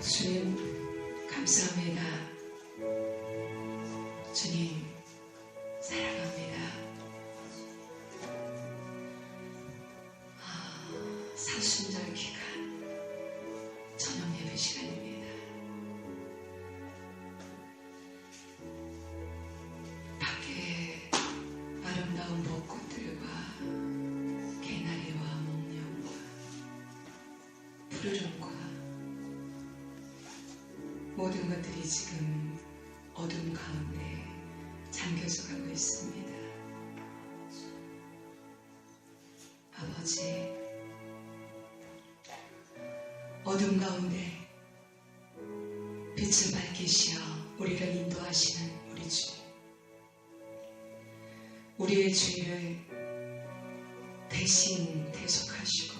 주님 감사합니다. 주님 사랑합니다. 사순절 기간 저녁 예배 시간입니다. 밖에 아름다운 벚꽃들과 개나리와 목련과 푸르름과 모든 것들이 지금 어둠 가운데 잠겨져 가고 있습니다. 아버지, 어둠 가운데 빛을 밝히시어 우리를 인도하시는 우리 주님, 우리의 죄를 대신 대속하시고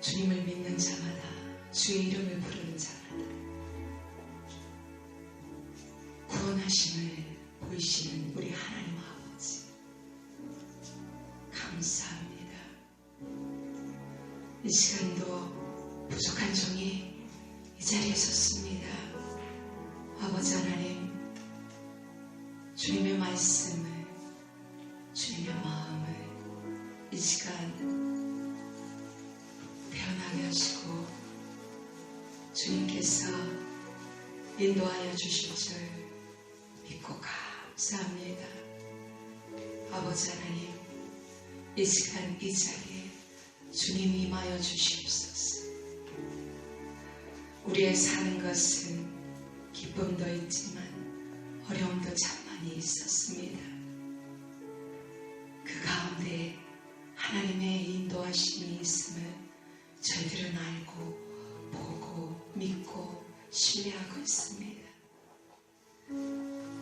주님을 믿는 자마다, 주의 이름을 부르는 자마다 구원하심을 보이시는 우리 하나님 아버지, 감사합니다. 이 시간도 부족한 종이 이 자리에 섰습니다. 아버지 하나님, 주님의 말씀을, 주님의 마음을 이 시간 변하게 하시고 주님께서 인도하여 주실 줄 믿고 감사합니다. 아버지 하나님, 이 시간 이 자리에 주님 임하여 주시옵소서. 우리의 사는 것은 기쁨도 있지만 어려움도 참 많이 있었습니다. 그 가운데 하나님의 인도하심이 있음을 저희들은 알고 보고 믿고 신뢰하고 있습니다.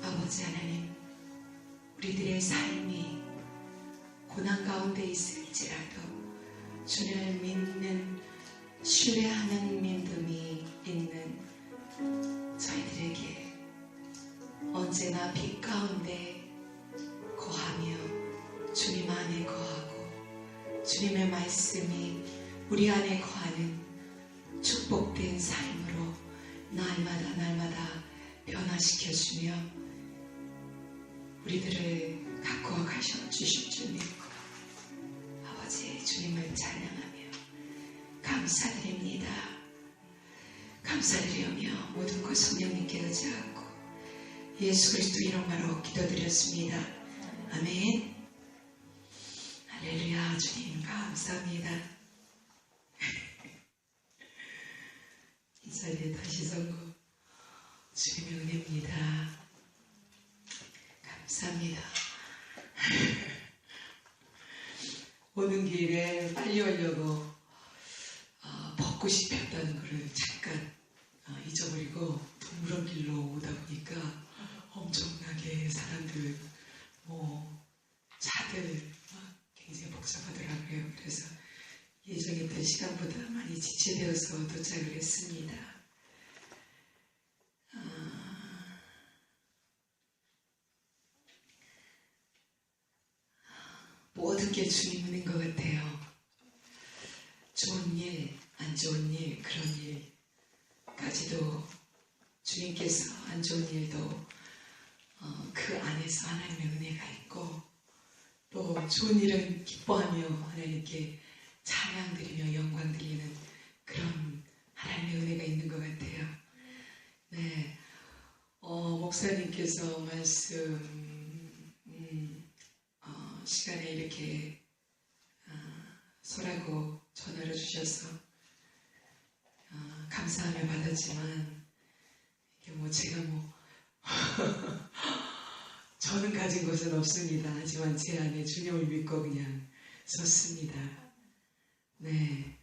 아버지 하나님, 우리들의 삶이 고난 가운데 있을지라도 주님을 믿는, 신뢰하는 믿음이 있는 저희들에게 언제나 빛 가운데 거하며 주님 안에 거하고 주님의 말씀이 우리 안에 거하는 축복된 삶으로 날마다 변화시켜주며 우리들을 가꾸어 가셔 주실 줄 믿고 아버지 주님을 찬양하며 감사드립니다. 감사드리며 모든 것 성령님께 의지하고 예수 그리스도 이름으로 기도드렸습니다. 아멘. 할렐루야. 주님 감사합니다. 이 자리에 다시 선고 주님의 은혜입니다. 감사합니다. 오는 길에 빨리 오려고 벚꽃이 폈다는 것을 잠깐 잊어버리고 동물원 길로 오다 보니까 엄청나게 사람들, 차들 굉장히 복잡하더라고요. 그래서 예정했던 시간보다 많이 지체되어서 도착을 했습니다. 모든 게 주님 은혜인 것 같아요. 좋은 일, 안 좋은 일, 그런 일까지도 주님께서 안 좋은 일도 그 안에서 하나님의 은혜가 있고 또 좋은 일은 기뻐하며 하나님께 찬양드리며 영광 드리는 그런 하나님의 은혜가 있는 것 같아요. 네, 목사님께서 말씀 시간에 이렇게 서라고 전화를 주셔서 감사하며 받았지만 이게 제가 저는 가진 것은 없습니다. 하지만 제 안에 주님을 믿고 그냥 섰습니다. 네,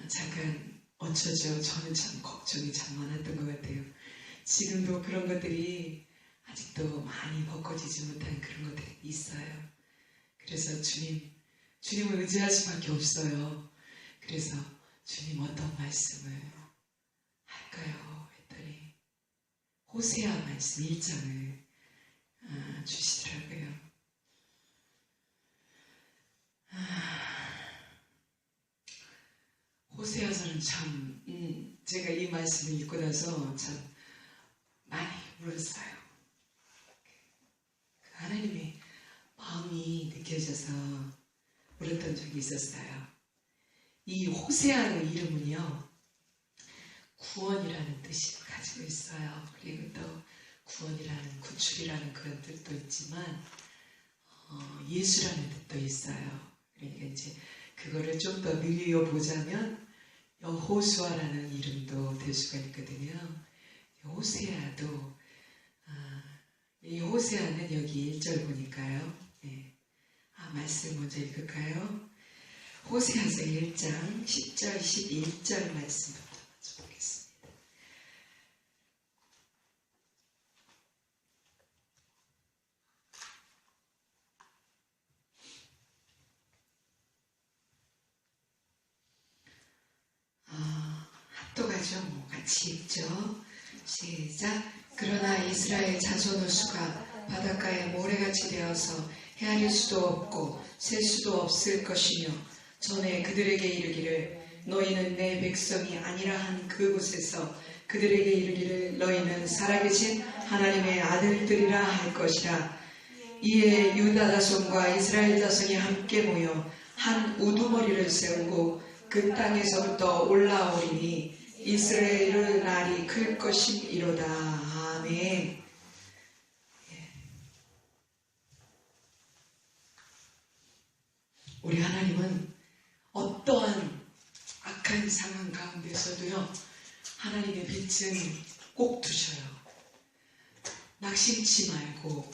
잠깐 어쩌죠. 저는 참 걱정이 참 많았던 것 같아요. 지금도 그런 것들이 아직도 많이 벗겨지지 못한 그런 것들이 있어요. 그래서 주님을 의지할 수밖에 없어요. 그래서 주님 어떤 말씀을 할까요? 했더니 호세아 말씀 1장을 주시더라고요. 호세아 호세아서는 참 제가 이 말씀을 읽고 나서 참 많이 울었어요. 하나님의 마음이 느껴져서 울었던 적이 있었어요. 이 호세아의 이름은요, 구원이라는 뜻을 가지고 있어요. 그리고 또 구원이라는, 구출이라는 그런 뜻도 있지만 예수라는 뜻도 있어요. 그러니까 이제 그거를 좀 더 늘려보자면 여호수아라는 이름도 될 수가 있거든요. 호세아도 이 호세아는 여기 1절 보니까요. 네. 말씀 먼저 읽을까요? 호세아서 1장 10절 11절 말씀부터 먼저 보겠습니다. 합독하죠. 같이 읽죠. 시작. 그러나 이스라엘 자손의 수가 바닷가에 모래같이 되어서 헤아릴 수도 없고 셀 수도 없을 것이며 전에 그들에게 이르기를 너희는 내 백성이 아니라 한 그곳에서 그들에게 이르기를 너희는 살아계신 하나님의 아들들이라 할 것이라. 이에 유다 자손과 이스라엘 자손이 함께 모여 한 우두머리를 세우고 그 땅에서부터 올라오리니 이스라엘의 날이 클 것이로다. 아멘. 우리 하나님은 어떠한 악한 상황 가운데서도요, 하나님의 빛은 꼭 두셔요. 낙심치 말고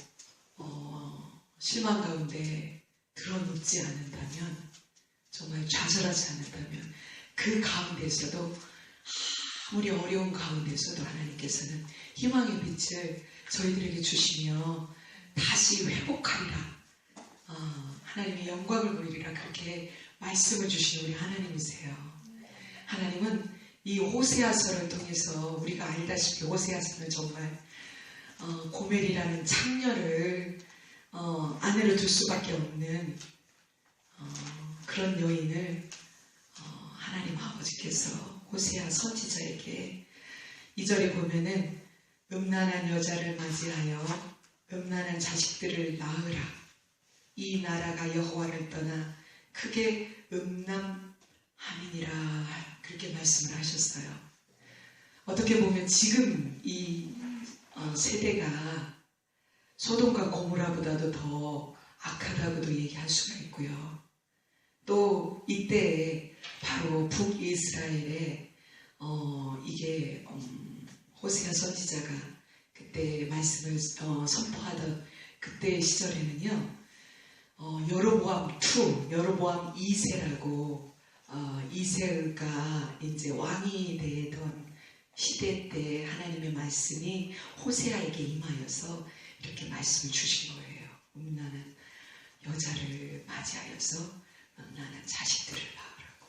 실망 가운데 드러눕지 않는다면, 정말 좌절하지 않는다면 그 가운데서도, 아무리 어려운 가운데서도 하나님께서는 희망의 빛을 저희들에게 주시며 다시 회복하리라, 하나님의 영광을 보이리라, 그렇게 말씀을 주신 우리 하나님이세요. 하나님은 이 호세아서를 통해서 우리가 알다시피 호세아서는 정말 고멜이라는 창녀를 아내로 둘 수밖에 없는 그런 여인을 하나님 아버지께서 호세아 선지자에게 2절에 보면은 음란한 여자를 맞이하여 음란한 자식들을 낳으라. 이 나라가 여호와를 떠나 크게 음란함이니라, 그렇게 말씀을 하셨어요. 어떻게 보면 지금 이 세대가 소돔과 고모라보다도 더 악하다고도 얘기할 수가 있고요. 또 이때 바로 북이스라엘에 이게 호세아 선지자가 그때 말씀을 선포하던 그때 시절에는요, 여로보암 2, 여로보암 2세라고 이세가 이제 왕이 되던 시대 때 하나님의 말씀이 호세아에게 임하여서 이렇게 말씀을 주신 거예요. 음란한 여자를 맞이하여서 음란한 자식들을 낳으라고.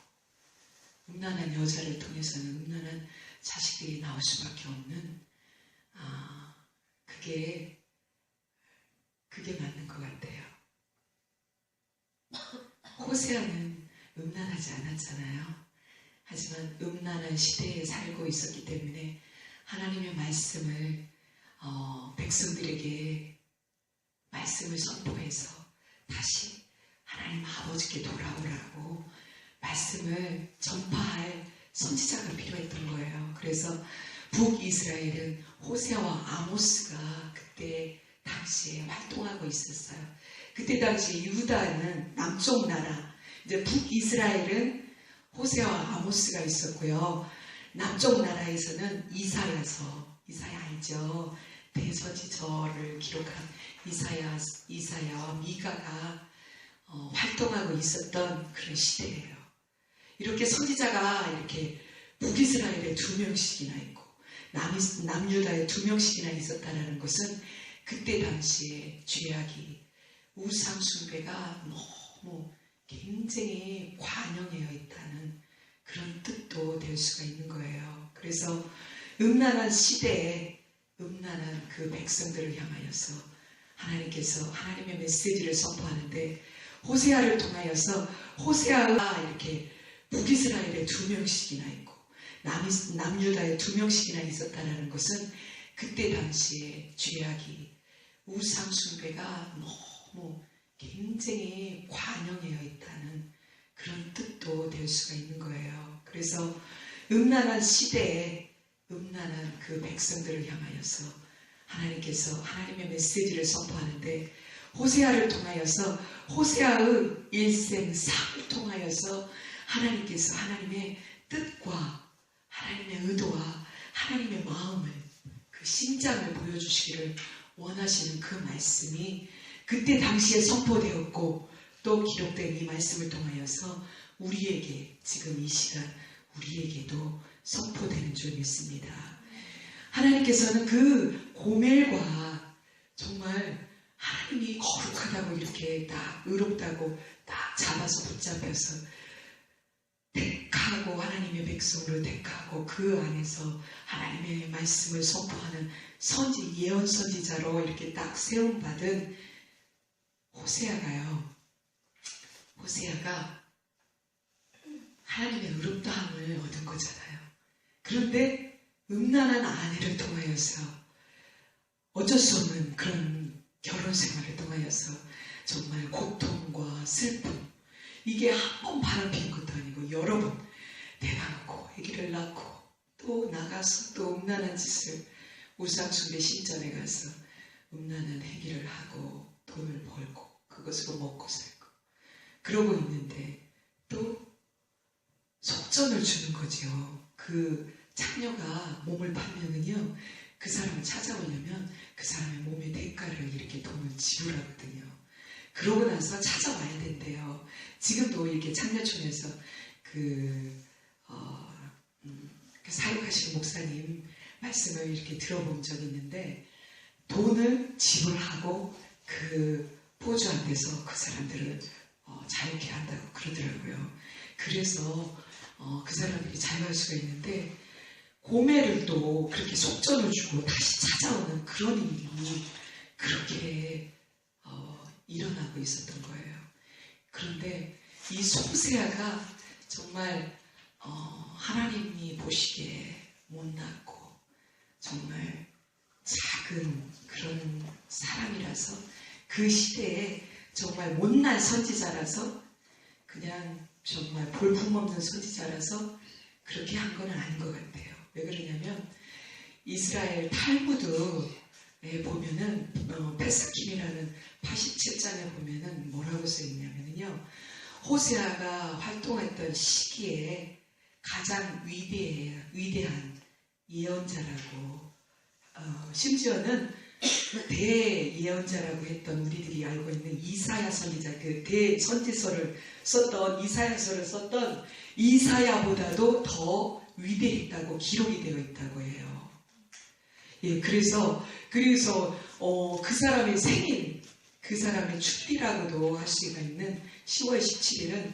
음란한 여자를 통해서는 음란한 자식들이 나올 수밖에 없는, 그게 맞는 것 같아요. 호세아는 음란하지 않았잖아요. 하지만 음란한 시대에 살고 있었기 때문에 하나님의 말씀을 백성들에게 말씀을 선포해서 다시 하나님 아버지께 돌아오라고 말씀을 전파할 선지자가 필요했던 거예요. 그래서 북이스라엘은 호세아와 아모스가 그때 당시에 활동하고 있었어요. 그때 당시 유다는 남쪽 나라, 이제 북이스라엘은 호세아와 아모스가 있었고요. 남쪽 나라에서는 이사야 알죠? 대서지서를 기록한 이사야와 미가가 활동하고 있었던 그런 시대예요. 이렇게 선지자가 이렇게 북이스라엘에 2명씩이나 있고 남유다에 2명씩이나 있었다는 것은 그때 당시에 죄악이, 우상숭배가 너무 굉장히 관영되어 있다는 그런 뜻도 될 수가 있는 거예요. 그래서 음란한 시대에 음란한 그 백성들을 향하여서 하나님께서 하나님의 메시지를 선포하는데, 호세아를 통하여서 호세아가 이렇게 북이스라엘에 2명씩이나 있고 남유다에 2명씩이나 있었다는 것은 그때 당시에 죄악이 우상 숭배가 너무 굉장히 관영되어 있다는 그런 뜻도 될 수가 있는 거예요. 그래서 음란한 시대에 음란한 그 백성들을 향하여서 하나님께서 하나님의 메시지를 선포하는데 호세아를 통하여서 호세아의 일생사를 통하여서 하나님께서 하나님의 뜻과 하나님의 의도와 하나님의 마음을 그 심장을 보여주시기를 원하시는 그 말씀이 그때 당시에 선포되었고 또 기록된 이 말씀을 통하여서 우리에게 지금 이 시간 우리에게도 선포되는 줄 믿습니다. 하나님께서는 그 고멜과 정말 하나님이 거룩하다고 이렇게 딱 의롭다고 딱 잡아서 붙잡혀서 택하고 하나님의 백성으로 택하고 그 안에서 하나님의 말씀을 선포하는 선지 예언 선지자로 이렇게 딱 세움받은 호세아가 하나님의 의롭다함을 얻은 거잖아요. 그런데 음란한 아내를 통하여서 어쩔 수 없는 그런 결혼 생활을 통하여서 정말 고통과 슬픔 이게 한 번 바람 피는 것도 아니고 여러 번 대방하고 아기를 낳고 또 나가서 또 음란한 짓을 우상숭배 신전에 가서 음란한 행위를 하고 돈을 벌고 그것으로 먹고 살고 그러고 있는데 또 속전을 주는 거죠. 그 창녀가 몸을 팔면은요 그 사람을 찾아오려면 그 사람의 몸의 대가를 이렇게 돈을 지불하거든요. 그러고 나서 찾아와야 된대요. 지금도 이렇게 창녀촌에서 그 사역하시는 목사님 말씀을 이렇게 들어본 적이 있는데 돈을 지불하고 그 포주 앞에서 그 사람들을 자유케 한다고 그러더라고요. 그래서 그 사람들이 자유할 수가 있는데 고매를 또 그렇게 속전을 주고 다시 찾아오는 그런 일이 그렇게 일어나고 있었던 거예요. 그런데 이 호세아가 정말 하나님이 보시기에 못났고 정말 작은 그런 사람이라서 그 시대에 정말 못난 선지자라서 그냥 정말 볼품없는 선지자라서 그렇게 한 건 아닌 것 같아요. 왜 그러냐면 이스라엘 탈무드에 보면은 페스킴이라는 87장에 보면은 뭐라고 써있냐면요 호세아가 활동했던 시기에 가장 위대한 예언자라고 심지어는 대예언자라고 했던 우리들이 알고 있는 이사야 선지자 그 대선지서를 썼던 이사야서를 썼던 이사야보다도 더 위대했다고 기록이 되어 있다고 해요. 예, 그래서 그 사람의 생일, 그 사람의 축일이라고도 할 수가 있는 10월 17일은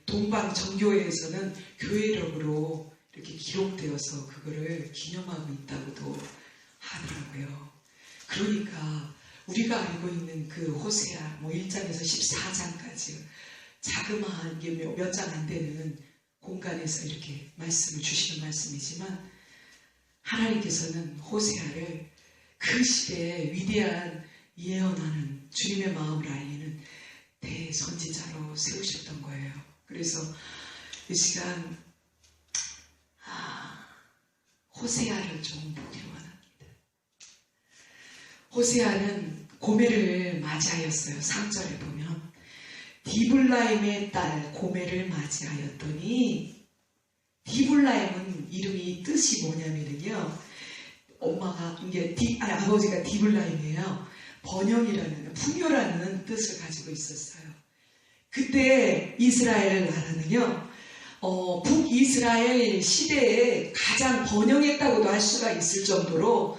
동방 정교회에서는 교회력으로 이렇게 기록되어서 그거를 기념하고 있다고도 하더라고요. 그러니까 우리가 알고 있는 그 호세아 1장에서 14장까지 자그마한 게 몇 장 안 되는 공간에서 이렇게 말씀을 주시는 말씀이지만 하나님께서는 호세아를 그 시대에 위대한 예언하는 주님의 마음을 알리는 대선지자로 세우셨던 거예요. 그래서 이 시간 호세아를 좀 보기로 원합니다. 호세아는 고멜을 맞이하였어요. 3절에 보면 디블라임의 딸 고멜을 맞이하였더니 디블라임은 이름이 뜻이 뭐냐면요 엄마가 이게 아버지가 디블라임이에요. 번영이라는 풍요라는 뜻을 가지고 있었어요. 그때 이스라엘 나라는요 북이스라엘 시대에 가장 번영했다고도 할 수가 있을 정도로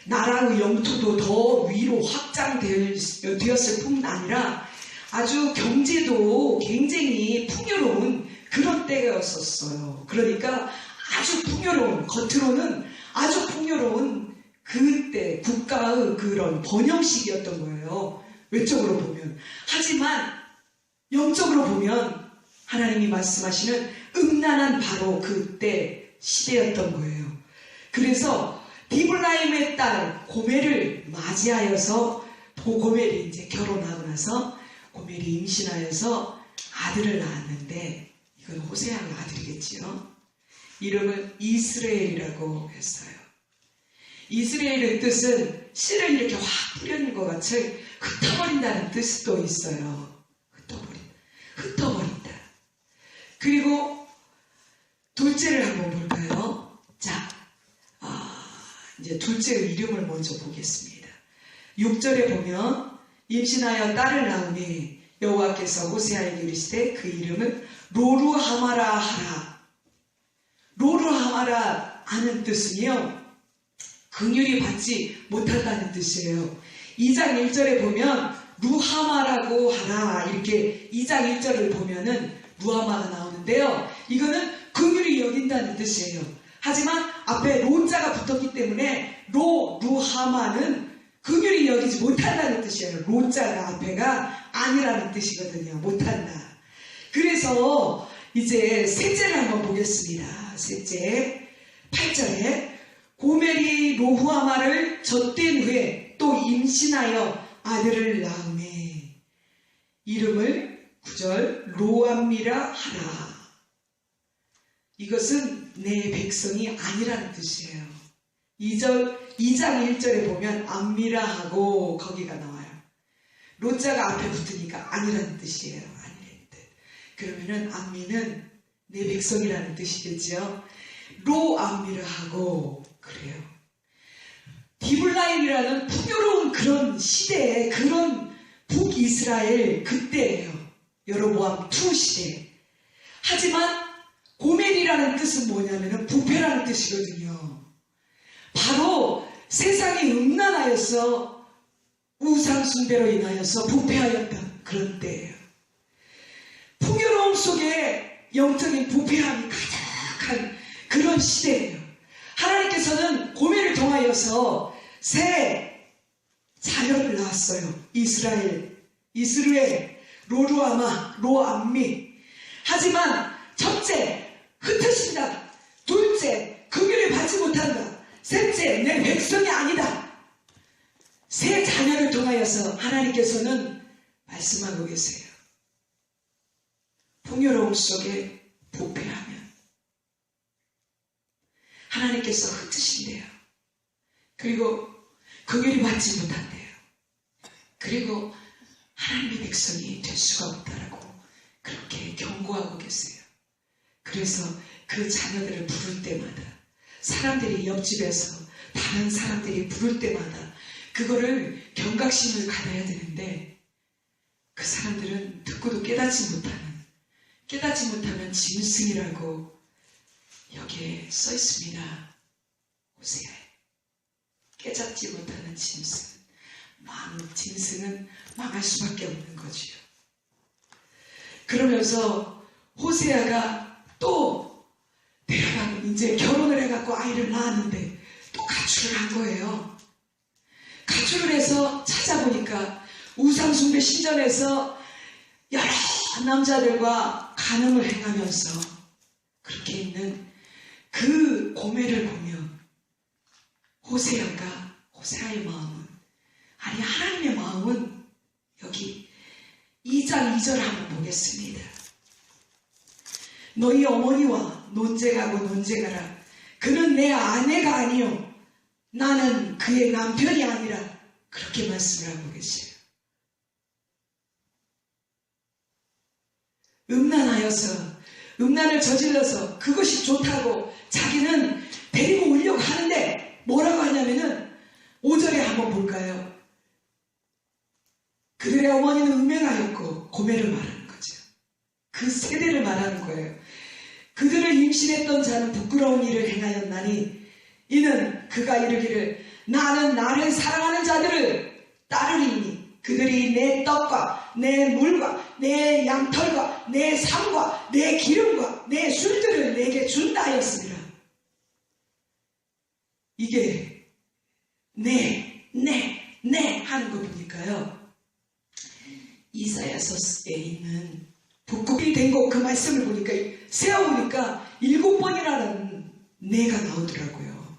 나라의 영토도 더 위로 확장되었을 뿐 아니라 아주 경제도 굉장히 풍요로운 그런 때였었어요. 그러니까 아주 풍요로운, 겉으로는 아주 풍요로운 그때 국가의 그런 번영식이었던 거예요. 외적으로 보면. 하지만 영적으로 보면 하나님이 말씀하시는 음란한 바로 그때 시대였던 거예요. 그래서 디블라임의 딸 고멜을 맞이하여서 고멜이 이제 결혼하고 나서 고멜이 임신하여서 아들을 낳았는데, 이건 호세아의 아들이겠지요. 이름을 이스라엘이라고 했어요. 이스라엘의 뜻은 씨를 이렇게 확 뿌리는 것 같이 흩어버린다는 뜻도 있어요. 흩어버린다. 그리고 둘째를 한번 볼까요? 자, 이제 둘째의 이름을 먼저 보겠습니다. 6절에 보면 임신하여 딸을 낳으니 여호와께서 호세아에게 이르시되 그 이름을 로루하마라 하라. 로루하마라 하는 뜻은요, 긍휼히 받지 못한다는 뜻이에요. 2장 1절에 보면 루하마라고 하라, 이렇게 2장 1절을 보면은 루하마가 나오는데요, 이거는 긍휼히 여긴다는 뜻이에요. 하지만 앞에 로자가 붙었기 때문에 루하마는 긍휼히 여기지 못한다는 뜻이에요. 로자가 앞에가 아니라는 뜻이거든요. 못한다. 그래서 이제 셋째를 한번 보겠습니다. 셋째 8절에 고멜이 로후아마를 젖된 후에 또 임신하여 아들을 낳으매 이름을 9절 로암미라 하라. 이것은 내 백성이 아니라는 뜻이에요. 2장 1절에 보면 암미라 하고 거기가 나와요. 로자가 앞에 붙으니까 아니라는 뜻이에요. 아니라는 뜻. 그러면은 암미는 내 백성이라는 뜻이겠죠. 로암미라 하고 그래요. 디블라임이라는 풍요로운 그런 시대에, 그런 북이스라엘 그때예요. 여로보암 2 시대. 하지만 고멜이라는 뜻은 뭐냐면은 부패라는 뜻이거든요. 바로 세상이 음란하여서 우상 숭배로 인하여서 부패하였던 그런 때예요. 풍요로움 속에 영적인 부패함이 가득한 그런 시대예요. 하나님께서는 고멜을 통하여서 새 자녀를 낳았어요. 이스라엘, 로루아마, 로암미. 하지만 첫째, 흩으신다. 둘째, 긍휼을 받지 못한다. 셋째, 내 백성이 아니다. 새 자녀를 통하여서 하나님께서는 말씀하고 계세요. 풍요로움 속에 부패하면 하나님께서 흩으신대요. 그리고 긍휼이 받지 못한대요. 그리고 하나님의 백성이 될 수가 없다라고 그렇게 경고하고 계세요. 그래서 그 자녀들을 부를 때마다, 사람들이 옆집에서 다른 사람들이 부를 때마다 그거를 경각심을 가져야 되는데, 그 사람들은 듣고도 깨닫지 못하면 짐승이라고 여기에 써 있습니다. 호세아에 깨닫지 못하는 짐승, 짐승은 망할 수밖에 없는 거지요. 그러면서 호세아가 또 데려가고 이제 결혼을 해갖고 아이를 낳았는데 또 가출을 한 거예요. 가출을 해서 찾아보니까 우상숭배 신전에서 여러 남자들과 간음을 행하면서 그렇게 있는 그 고멜을 보면 호세아의 마음은, 아니 하나님의 마음은, 여기 2장 2절 한번 보겠습니다. 너희 어머니와 논쟁하고 논쟁하라. 그는 내 아내가 아니요 나는 그의 남편이 아니라, 그렇게 말씀을 하고 계세요. 음란을 저질러서 그것이 좋다고 자기는 데리고 오려고 하는데 뭐라고 하냐면은 5절에 한번 볼까요? 그들의 어머니는 음행하였고, 고멜을 말하는 거죠. 그 세대를 말하는 거예요. 그들을 임신했던 자는 부끄러운 일을 행하였나니 이는 그가 이르기를 나는 나를 사랑하는 자들을 따르리니 그들이 내 떡과 내 물과 내 양털과 내 삶과 내 기름과 내 술들을 내게 준다 하였습니다. 이게 네 하는 거 보니까요, 이사야서에 있는 북극이 된 거 그 말씀을 보니까 세어보니까 7번이라는 내가 나오더라고요.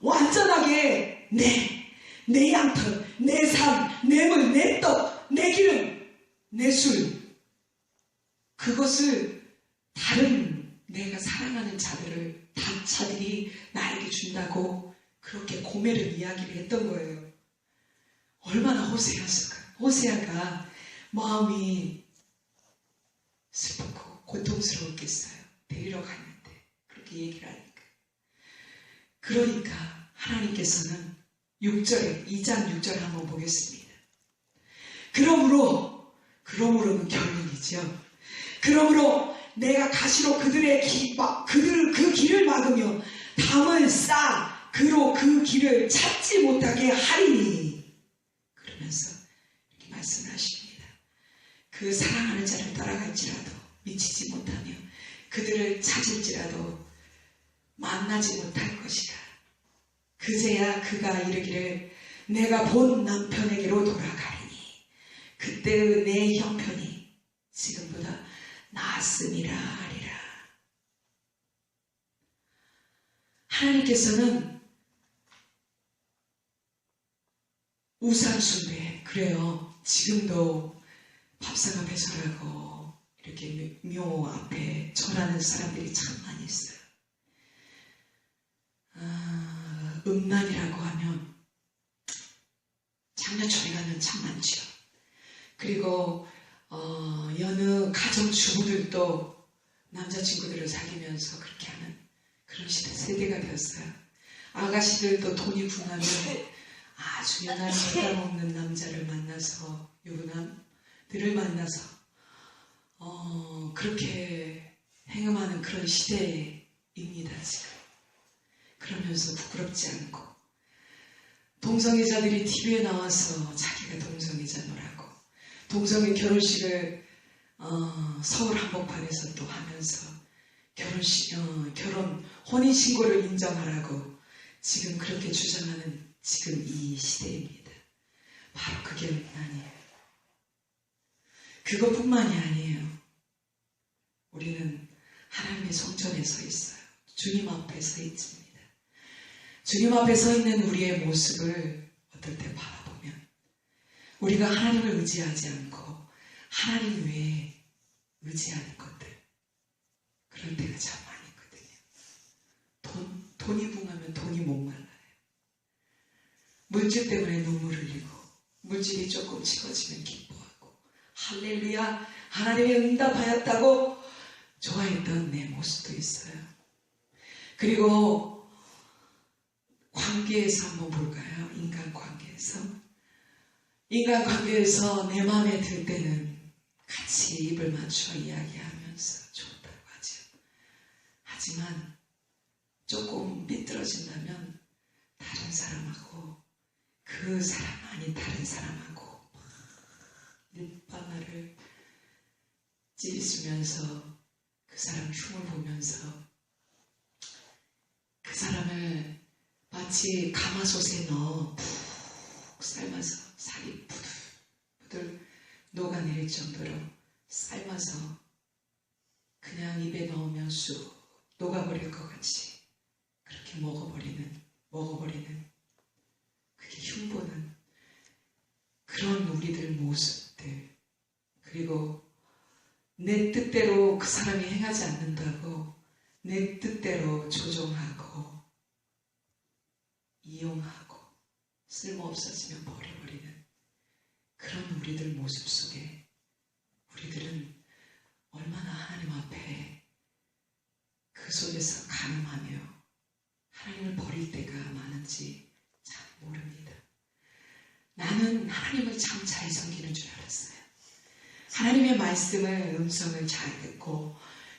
완전하게 내 양털, 내 삶, 내 물, 내 떡, 내 기름, 내 술, 그것을 다른 내가 사랑하는 자들이 나에게 준다고 그렇게 고매를 이야기를 했던 거예요. 얼마나 호세아가 마음이 슬프고 고통스러웠겠어요. 데리러 갔는데 그렇게 얘기를 하니까. 그러니까 하나님께서는 2장 6절 한번 보겠습니다. 그러므로는 결론이죠. 그러므로 내가 가시로 그 길을 막으며 담을 쌓아 그로 그 길을 찾지 못하게 하리니, 그러면서 이렇게 말씀을 하십니다. 그 사랑하는 자를 따라갈지라도 미치지 못하며 그들을 찾을지라도 만나지 못할 것이라. 그제야 그가 이르기를 내가 본 남편에게로 돌아가리니 그때의 내 형편이 지금보다 나았음이라 하리라. 하나님께서는 우상숭배, 그래요. 지금도 밥상 앞에 절하고 이렇게 묘 앞에 절하는 사람들이 참 많이 있어요. 음란이라고 하면 장려초리 가면 참 많죠. 그리고 여느 가정주부들도 남자친구들을 사귀면서 그렇게 하는 그런 세대가 되었어요. 아가씨들도 돈이 궁하면 아주 연하게 받아먹는 남자를 만나서, 유부남들을 만나서 그렇게 행음하는 그런 시대입니다, 지금. 그러면서 부끄럽지 않고 동성애자들이 TV에 나와서 자기가 동성애자노라고 동성애 결혼식을 서울 한복판에서 또 하면서 결혼 혼인신고를 인정하라고 지금 그렇게 주장하는 지금 이 시대입니다. 바로 그게 음란이에요. 그것뿐만이 아니에요. 우리는 하나님의 성전에 서 있어요. 주님 앞에 서 있습니다. 주님 앞에 서 있는 우리의 모습을 어떨 때 바라보면 우리가 하나님을 의지하지 않고 하나님 외에 의지하는 것들, 그런 때가 참 많이 있거든요. 돈이 붕하면 돈이 목말라요. 물질 때문에 눈물 흘리고 물질이 조금 식어지면 기뻐하고 할렐루야 하나님의 응답하였다고 좋아했던 내 모습도 있어요. 그리고 관계에서 한번 볼까요? 인간관계에서 내 마음에 들 때는 같이 입을 맞춰 이야기하면서 좋다고 하죠. 하지만 조금 삐뚤어진다면 다른 사람하고, 그 사람 아닌 다른 사람하고 눈바나를 찌릿으면서 그 사람 흉을 보면서 그 사람을 마치 가마솥에 넣어 푹 삶아서 살이 부들부들 녹아내릴 정도로 삶아서 그냥 입에 넣으면 쑥 녹아버릴 것 같이 그렇게 먹어버리는 그게 흉보는 그런 우리들 모습들, 그리고 내 뜻대로 그 사람이 행하지 않는다고 내 뜻대로 조종하고 이용하고 쓸모없어지면 버려버리는 그런 우리들 모습 속에 우리들은 얼마나 하나님 앞에 그 속에서 간음하며 하나님을 버릴 때가 많은지 잘 모릅니다. 나는 하나님을 참 잘 섬기는 줄 알았어요. 하나님의 음성을 잘 듣고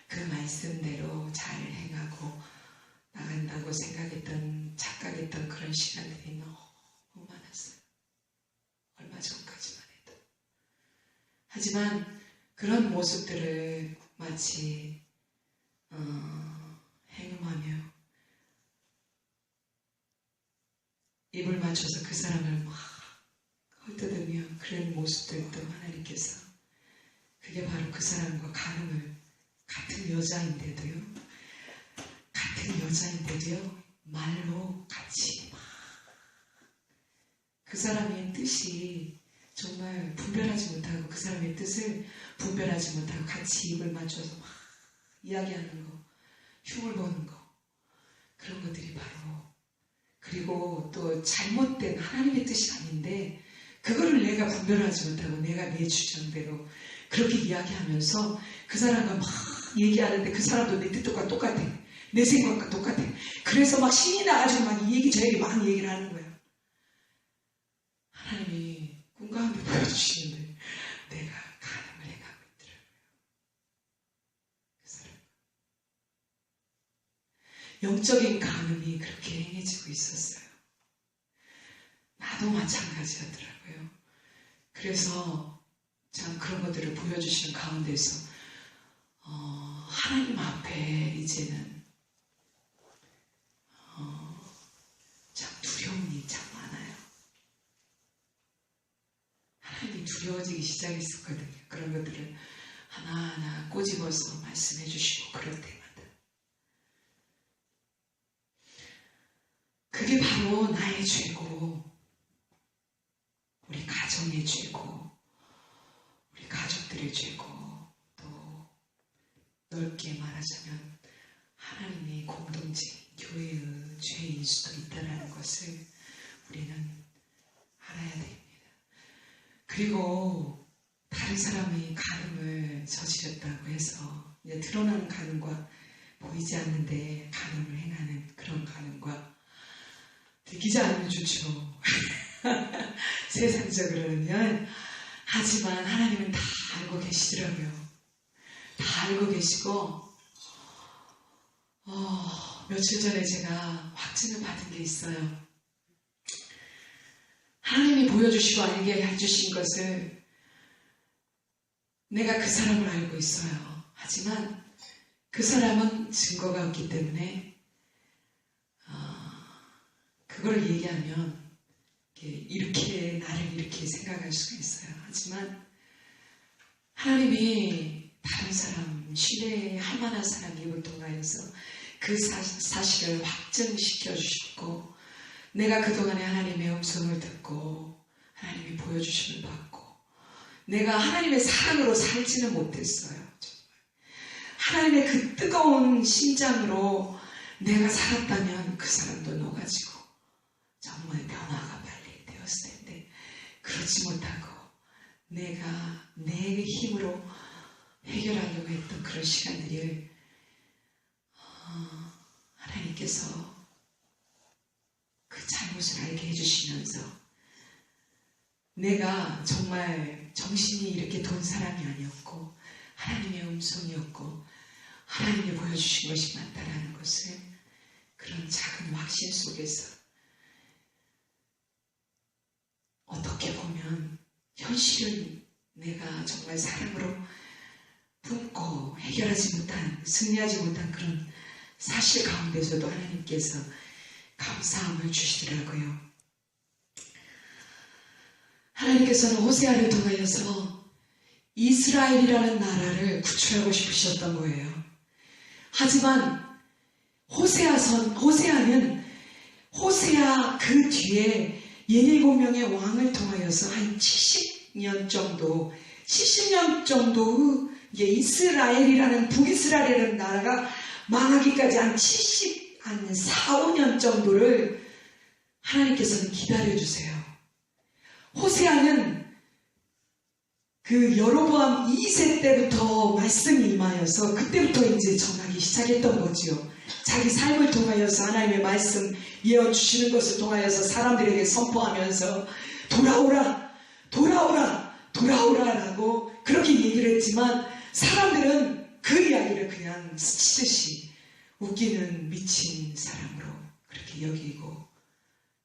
그 말씀대로 잘 행하고 나간다고 착각했던 그런 시간들이 너무 많았어요. 얼마 전까지만 해도. 하지만 그런 모습들을 마치 행음하며 입을 맞춰서 그 사람을 막 헐뜯으며 그런 모습들도 하나님께서 그게 바로 그 사람과 간음을 같은 여자인데도요 말로 같이 막 그 사람의 뜻이 정말 분별하지 못하고 그 사람의 뜻을 분별하지 못하고 같이 입을 맞춰서 막 이야기하는 거, 흉을 보는 거, 그런 것들이 바로, 그리고 또 잘못된 하나님의 뜻이 아닌데 그거를 내가 분별하지 못하고 내가 내 주장대로 그렇게 이야기하면서 그 사람과 막 얘기하는데 그 사람도 내 뜻과 똑같아. 내 생각과 똑같아. 그래서 막 신이 나가지고 막 이 얘기 저 얘기 막 얘기를 하는 거야. 하나님이 꿈 가운데 보여주시는데 내가 간음을 해가고 있더라고요. 그 사람. 영적인 간음이 그렇게 행해지고 있었어요. 나도 마찬가지였더라고요. 그래서 참 그런 것들을 보여주시는 가운데서 하나님 앞에 이제는 참 두려움이 참 많아요. 하나님이 두려워지기 시작했었거든요. 그런 것들을 하나하나 꼬집어서 말씀해 주시고 그럴 때마다 그게 바로 나의 죄고 우리 가정의 죄고 우리 가족들의 죄고 또 넓게 말하자면 하나님의 공동체, 교회의 죄인 수도 있다는 것을 우리는 알아야 됩니다. 그리고 다른 사람의 간음을 저지렀다고 해서 이제 드러나는 간음과 보이지 않는데 간음을 행하는 그런 간음과 들키지 않으면 좋죠. 세상적으로는. 하지만 하나님은 다 알고 계시더라고요. 다 알고 계시고 며칠 전에 제가 확증을 받은 게 있어요. 하나님이 보여주시고 알게 해주신 것을 내가 그 사람을 알고 있어요. 하지만 그 사람은 증거가 없기 때문에 그걸 얘기하면 이렇게 나를 이렇게 생각할 수가 있어요. 하지만 하나님이 다른 사람, 신뢰할 만한 사람 입을 통하여서 그 사실을 확증시켜 주셨고 내가 그동안에 하나님의 음성을 듣고 하나님이 보여주심을 받고 내가 하나님의 사랑으로 살지는 못했어요. 정말. 하나님의 그 뜨거운 심장으로 내가 살았다면 그 사람도 녹아지고 정말 변화가 빨리 되었을 텐데 그렇지 못하고 내가 내 힘으로 해결하려고 했던 그런 시간들을 하나님께서 그 잘못을 알게 해주시면서 내가 정말 정신이 이렇게 돈 사람이 아니었고 하나님의 음성이었고 하나님이 보여주신 것이 맞다라는 것을 그런 작은 확신 속에서 어떻게 보면 현실은 내가 정말 사랑으로 품고 해결하지 못한, 승리하지 못한 그런 사실 가운데서도 하나님께서 감사함을 주시더라고요. 하나님께서는 호세아를 통하여서 이스라엘이라는 나라를 구출하고 싶으셨던 거예요. 하지만 호세아는 호세아 그 뒤에 17명의 왕을 통하여서 한 70년 정도 이스라엘이라는 북이스라엘이라는 나라가 망하기까지 한 4, 5년 정도를 하나님께서는 기다려주세요. 호세아는 그 여로보암 2세 때부터 말씀이 임하여서 그때부터 이제 전하기 시작했던 거지요. 자기 삶을 통하여서 하나님의 말씀 예언 주시는 것을 통하여서 사람들에게 선포하면서 돌아오라라고 그렇게 얘기를 했지만 사람들은 그 이야기를 그냥 스치듯이 웃기는 미친 사람으로 그렇게 여기고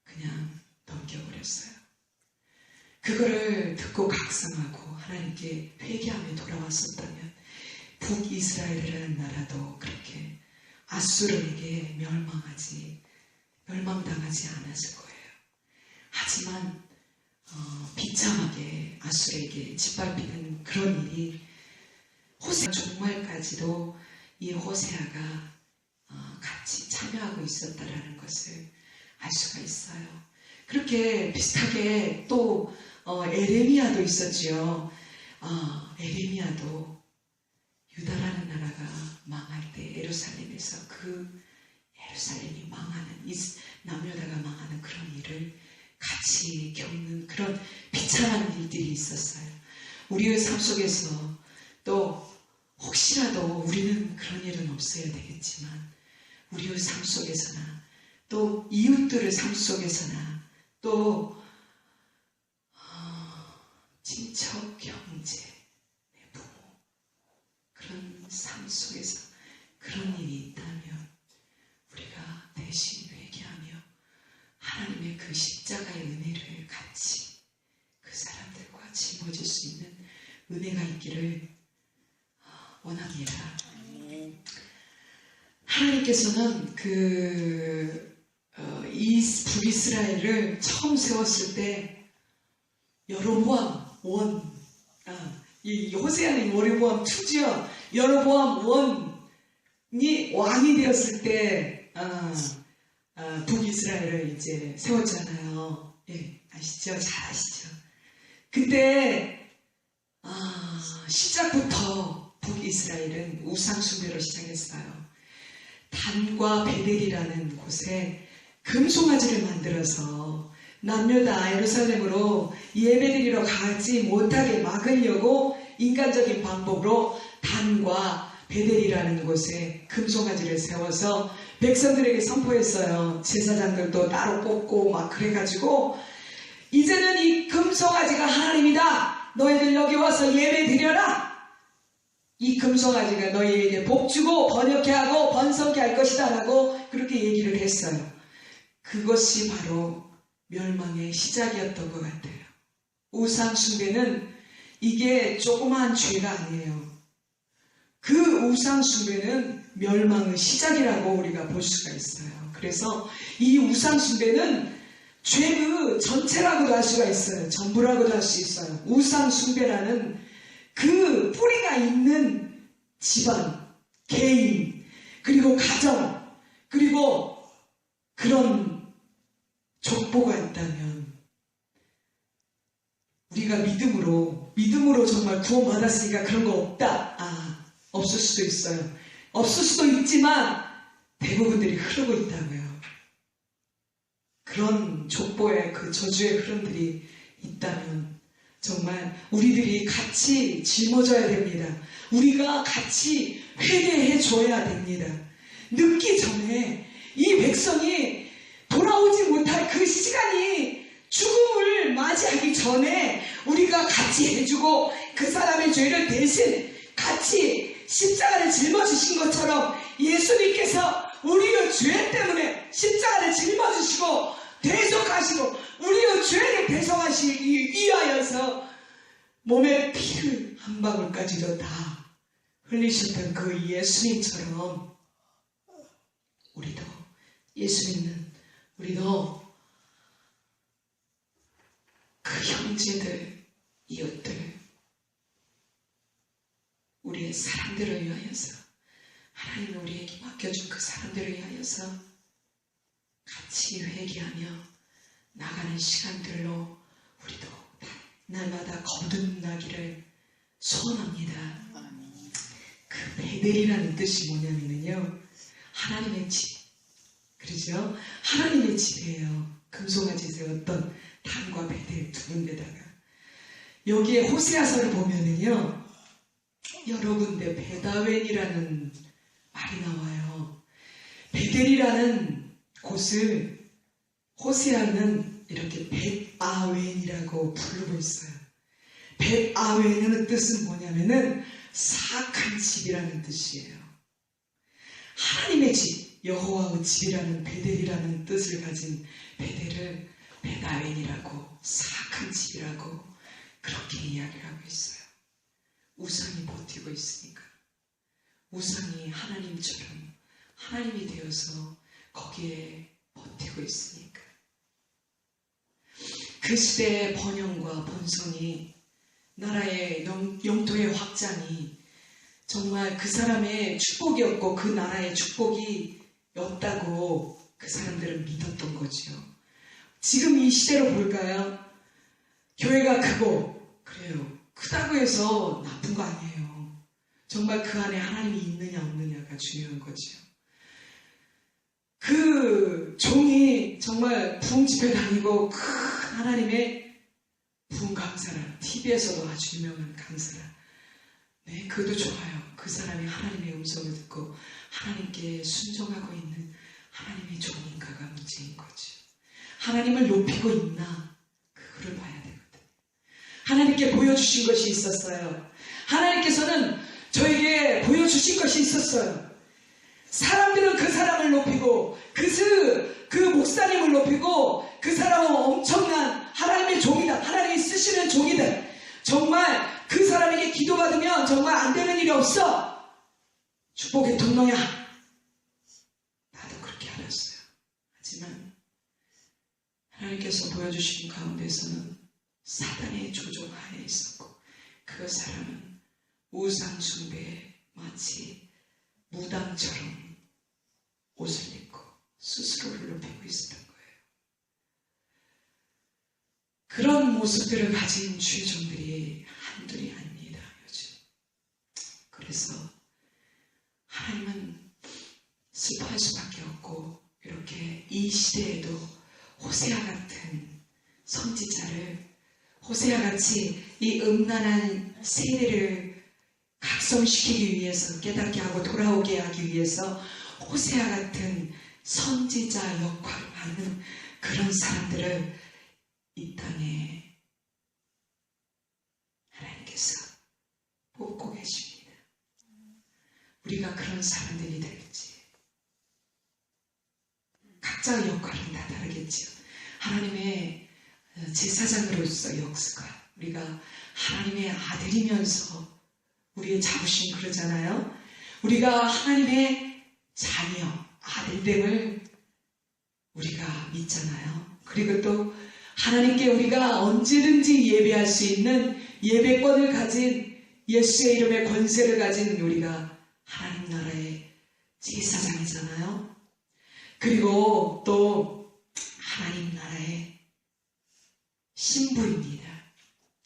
그냥 넘겨버렸어요. 그거를 듣고 각성하고 하나님께 회개하며 돌아왔었다면 북이스라엘이라는 나라도 그렇게 아수르에게 멸망당하지 않았을 거예요. 하지만 비참하게 아수르에게 짓밟히는 그런 일이 호세 종말까지도 이 호세아가 같이 참여하고 있었다라는 것을 알 수가 있어요. 그렇게 비슷하게 또 에레미야도 있었지요. 에레미야도 유다라는 나라가 망할 때 예루살렘에서 그 예루살렘이 망하는, 남유다가 망하는 그런 일을 같이 겪는 그런 비참한 일들이 있었어요. 우리의 삶 속에서 또 혹시라도 우리는 그런 일은 없어야 되겠지만 우리의 삶 속에서나 또 이웃들의 삶 속에서나 또 친척, 형제, 내 부모 그런 삶 속에서 그런 일이 있다면 우리가 대신 회개하며 하나님의 그 십자가의 은혜를 같이 그 사람들과 짊어질 수 있는 은혜가 있기를 원합니다. 하나님께서는 이 북이스라엘을 처음 세웠을 때 여로보암 원, 이 호세아는 여로보암 2죠. 여로보암 원이 왕이 되었을 때 북이스라엘을 이제 세웠잖아요. 예, 아시죠? 잘 아시죠? 그때 시작부터 북이스라엘은 우상숭배로 시작했어요. 단과 베델이라는 곳에 금송아지를 만들어서 남유다 예루살렘으로 예배드리러 가지 못하게 막으려고 인간적인 방법으로 단과 베델이라는 곳에 금송아지를 세워서 백성들에게 선포했어요. 제사장들도 따로 뽑고 막 그래가지고 이제는 이 금송아지가 하나님이다. 너희들 여기 와서 예배드려라. 이 금송아지가 너희에게 복주고 번역케 하고 번성케 할 것이다 라고 그렇게 얘기를 했어요. 그것이 바로 멸망의 시작이었던 것 같아요. 우상숭배는 이게 조그마한 죄가 아니에요. 그 우상숭배는 멸망의 시작이라고 우리가 볼 수가 있어요. 그래서 이 우상숭배는 죄 그 전체라고도 할 수가 있어요. 전부라고도 할 수 있어요. 우상숭배라는 그 뿌리가 있는 집안, 개인, 그리고 가정, 그리고 그런 족보가 있다면 우리가 믿음으로 정말 구원받았으니까 그런 거 없다. 없을 수도 있어요. 없을 수도 있지만 대부분들이 흐르고 있다고요. 그런 족보의 그 저주의 흐름들이 있다면 정말 우리들이 같이 짊어져야 됩니다. 우리가 같이 회개해 줘야 됩니다. 늦기 전에 이 백성이 돌아오지 못할 그 시간이 죽음을 맞이하기 전에 우리가 같이 해주고 그 사람의 죄를 대신 같이 십자가를 짊어지신 것처럼 예수님께서 우리의 죄 때문에 십자가를 짊어지시고 대속하시고 우리의 죄를 대속하시기 위하여서 몸에 피를 한 방울까지도 다 흘리셨던 그 예수님처럼 우리도 예수 믿는 우리도 그 형제들, 이웃들, 우리의 사람들을 위하여서 하나님이 우리에게 맡겨준 그 사람들을 위하여서 같이 회개하며 나가는 시간들로 우리도 날마다 거듭나기를 소원합니다. 그 베델이라는 뜻이 뭐냐면요, 하나님의 집, 그렇죠? 하나님의 집이에요. 금송아지 세웠던 단과 베델 두 군데다가 여기에 호세아서를 보면은요 여러 군데 베다웬이라는 말이 나와요. 베델이라는 곳을 호세아는 이렇게 벳아웬이라고 부르고 있어요. 벳아웬의 뜻은 뭐냐면은 사악한 집이라는 뜻이에요. 하나님의 집, 여호와의 집이라는 베델이라는 뜻을 가진 베델을 벳아웬이라고, 사악한 집이라고 그렇게 이야기를 하고 있어요. 우상이 버티고 있으니까. 우상이 하나님처럼 하나님이 되어서 거기에 버티고 있으니까. 그 시대의 번영과 번성이, 나라의 영토의 확장이 정말 그 사람의 축복이었고 그 나라의 축복이었다고 그 사람들은 믿었던 거죠. 지금 이 시대로 볼까요? 교회가 크고 그래요. 크다고 해서 나쁜 거 아니에요. 정말 그 안에 하나님이 있느냐 없느냐가 중요한 거죠. 그 종이 정말 부흥 집회 다니고 큰 하나님의 부흥 강사라, TV에서도 아주 유명한 강사라. 네, 그것도 좋아요. 그 사람이 하나님의 음성을 듣고 하나님께 순종하고 있는 하나님의 종인가가 문제인 거죠. 하나님을 높이고 있나? 그거를 봐야 되거든요. 하나님께 보여주신 것이 있었어요. 하나님께서는 저에게 보여주신 것이 있었어요. 사람들은 그 사람을 높이고 그 목사님을 높이고 그 사람은 엄청난 하나님의 종이다. 하나님이 쓰시는 종이다. 정말 그 사람에게 기도받으면 정말 안 되는 일이 없어. 축복의 통로야. 나도 그렇게 알았어요. 하지만 하나님께서 보여주신 가운데서는 사단의 조종하에 있었고 그 사람은 우상 숭배에 마치 무당처럼 옷을 입고 스스로를 높이고 있었던 거예요. 그런 모습들을 가진 주의 종들이 한둘이 아닙니다. 요즘. 그래서 하나님은 슬퍼할 수밖에 없고 이렇게 이 시대에도 호세아 같은 선지자를 호세아같이 이 음란한 세대를 각성시키기 위해서 깨닫게 하고 돌아오게 하기 위해서 호세아 같은 선지자 역할을 하는 그런 사람들을 이 땅에 하나님께서 뽑고 계십니다. 우리가 그런 사람들이 될지 각자의 역할은 다 다르겠지요. 하나님의 제사장으로서 역사가 우리가 하나님의 아들이면서 우리의 자부심 그러잖아요. 우리가 하나님의 자녀, 아들됨을 우리가 믿잖아요. 그리고 또 하나님께 우리가 언제든지 예배할 수 있는 예배권을 가진 예수의 이름의 권세를 가진 우리가 하나님 나라의 제사장이잖아요. 그리고 또 하나님 나라의 신부입니다.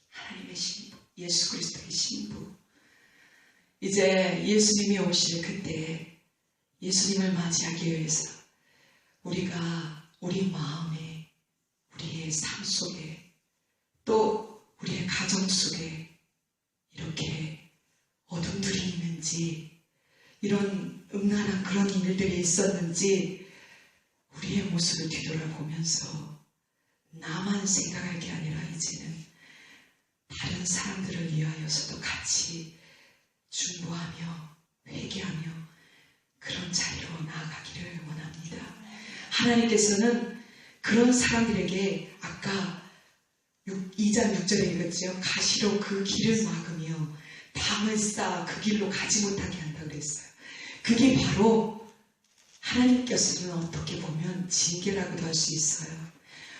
하나님의 신부, 예수 그리스도의 신부. 이제 예수님이 오실 그때 예수님을 맞이하기 위해서 우리가 우리 마음에, 우리의 삶 속에, 또 우리의 가정 속에 이렇게 어둠들이 있는지, 이런 음란한 그런 일들이 있었는지 우리의 모습을 뒤돌아보면서 나만 생각할 게 아니라 이제는 다른 사람들을 위하여서도 같이 중보하며 회개하며 그런 자리로 나아가기를 원합니다. 하나님께서는 그런 사람들에게 아까 2장 6절에 읽었죠. 가시로 그 길을 막으며 담을 쌓아 그 길로 가지 못하게 한다고 그랬어요. 그게 바로 하나님께서는 어떻게 보면 징계라고도 할 수 있어요.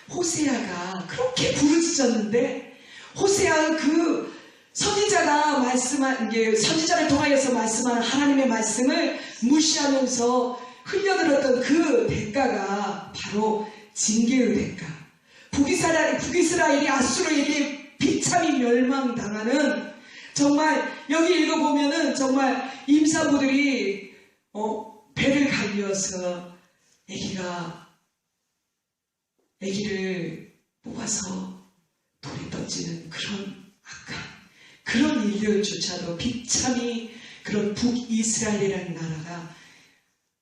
호세아가 그렇게 부르짖었는데 호세아의 그 선지자가 말씀한 게 선지자를 통하여서 말씀하는 하나님의 말씀을 무시하면서 흘려들었던 그 대가가 바로 징계의 대가. 북이스라엘이 아수르에게 비참히 멸망당하는, 정말 여기 읽어보면은 정말 임산부들이 배를 갈려서 아기를 뽑아서 돌에 던지는 그런 악한 그런 일들조차도 비참히 그런 북이스라엘이라는 나라가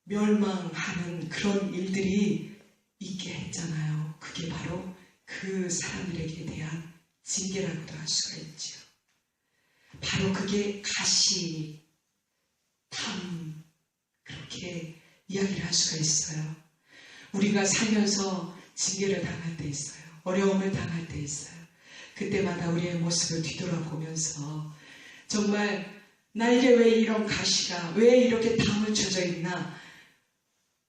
멸망하는 그런 일들이 있게 했잖아요. 그게 바로 그 사람들에게 대한 징계라고도 할 수가 있죠. 바로 그게 가시, 탐, 그렇게 이야기를 할 수가 있어요. 우리가 살면서 징계를 당할 때 있어요. 어려움을 당할 때 있어요. 그때마다 우리의 모습을 뒤돌아보면서 정말 나에게 왜 이런 가시가, 왜 이렇게 담을 쳐져 있나,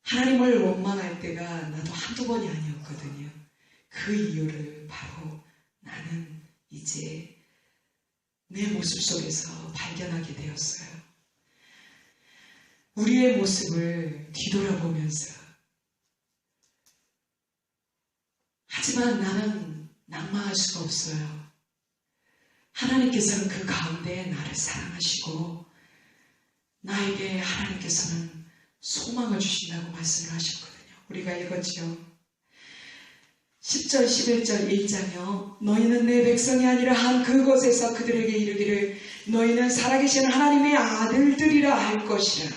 하나님을 원망할 때가 나도 한두 번이 아니었거든요. 그 이유를 바로 나는 이제 내 모습 속에서 발견하게 되었어요. 우리의 모습을 뒤돌아보면서 하지만 나는 낙망할 수가 없어요. 하나님께서는 그 가운데 나를 사랑하시고 나에게 하나님께서는 소망을 주신다고 말씀을 하셨거든요. 우리가 읽었죠. 10절 11절 1장이요. 너희는 내 백성이 아니라 한 그곳에서 그들에게 이르기를 너희는 살아계신 하나님의 아들들이라 할 것이라.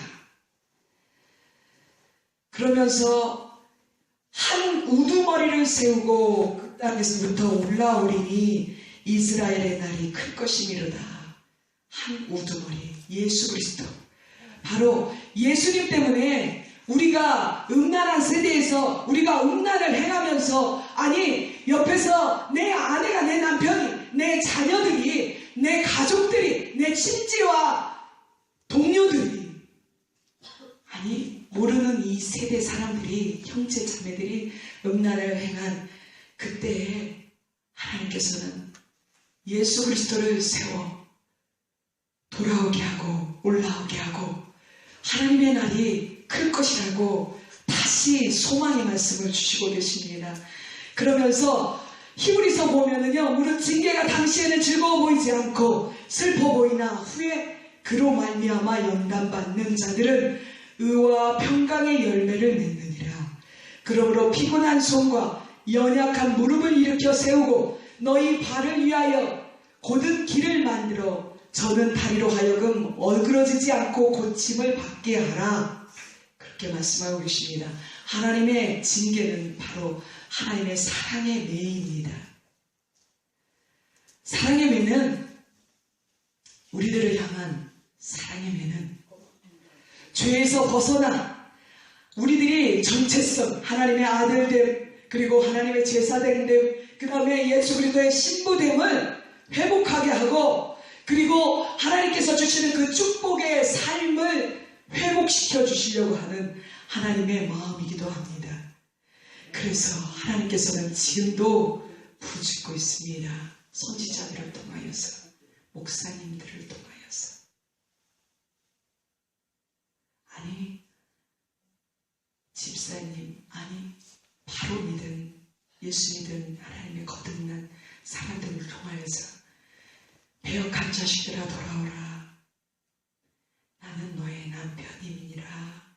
그러면서 한 우두머리를 세우고 그 땅에서부터 올라오리니 이스라엘의 날이 클 것이미로다. 한 우두머리 예수 그리스도, 바로 예수님 때문에 우리가 음란한 세대에서 우리가 음란을 행하면서, 아니 옆에서 내 아내가, 내 남편이, 내 자녀들이, 내 가족들이, 내 친지와 동료들이, 아니 모르는 이 세대 사람들이, 형제 자매들이 음란을 행한 그때에 하나님께서는 예수 그리스도를 세워 돌아오게 하고 올라오게 하고 하나님의 날이 클 것이라고 다시 소망의 말씀을 주시고 계십니다. 그러면서 히브리서 보면은요, 무릇 징계가 당시에는 즐거워 보이지 않고 슬퍼 보이나 후에 그로 말미암아 연단받는 자들은 의와 평강의 열매를 맺느니라. 그러므로 피곤한 손과 연약한 무릎을 일으켜 세우고 너희 발을 위하여 곧은 길을 만들어 저는 다리로 하여금 얼그러지지 않고 고침을 받게 하라. 그렇게 말씀하고 계십니다. 하나님의 징계는 바로 하나님의 사랑의 매입니다. 사랑의 매는, 우리들을 향한 사랑의 매는 죄에서 벗어나 우리들이 정체성, 하나님의 아들됨, 그리고 하나님의 제사됨, 그 다음에 예수 그리스도의 신부됨을 회복하게 하고, 그리고 하나님께서 주시는 그 축복의 삶을 회복시켜 주시려고 하는 하나님의 마음이기도 합니다. 그래서 하나님께서는 지금도 부르짖고 있습니다. 선지자들을 통하여서, 목사님들을 통하여서. 아니 집사님, 아니 바로 믿은, 예수 믿은 하나님의 거듭난 사람들을 통하여서 배역한 자식들아 돌아오라. 나는 너의 남편임이니라.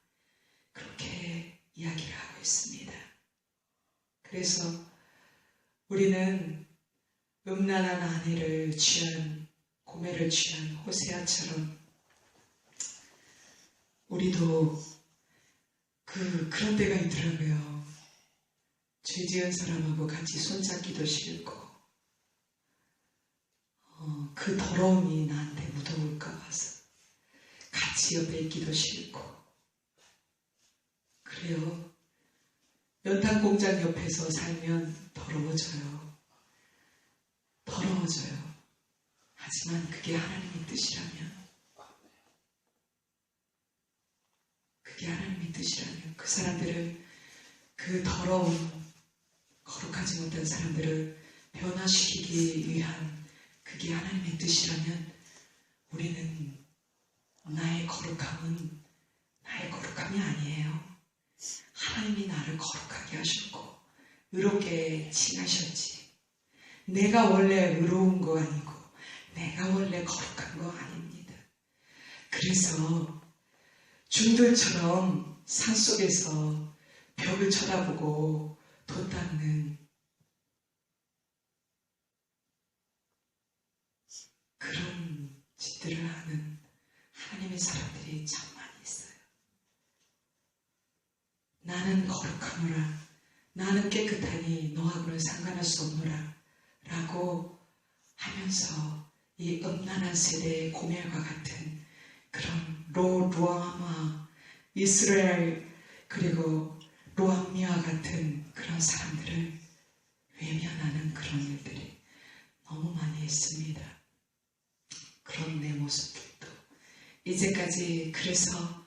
그렇게 이야기를 하고 있습니다. 그래서 우리는 음란한 아내를 취한, 고매를 취한 호세아처럼 우리도 그런 때가 있더라고요. 죄 지은 사람하고 같이 손잡기도 싫고 그 더러움이 나한테 묻어올까 봐서 같이 옆에 있기도 싫고 그래요. 연탄 공장 옆에서 살면 더러워져요. 하지만 그게 하나님의 뜻이라면, 그 사람들을, 그 더러운 거룩하지 못한 사람들을 변화시키기 위한 그게 하나님의 뜻이라면, 우리는 나의 거룩함이 아니에요. 하나님이 나를 거룩하게 하셨고 의롭게 칭하셨지. 내가 원래 의로운 거 아니고 내가 원래 거룩한 거 아닙니다. 그래서 중들처럼 산속에서 벽을 쳐다보고 돛 닦는 그런 짓들을 하는 하나님의 사람들이 참 많이 있어요. 나는 거룩하노라, 나는 깨끗하니 너하고는 상관할 수 없노라 라고 하면서 이 음란한 세대의 고멜과 같은 그런 루아마, 이스라엘, 그리고 로암미와 같은 그런 사람들을 외면하는 그런 일들이 너무 많이 있습니다. 그런 내 모습들도 이제까지, 그래서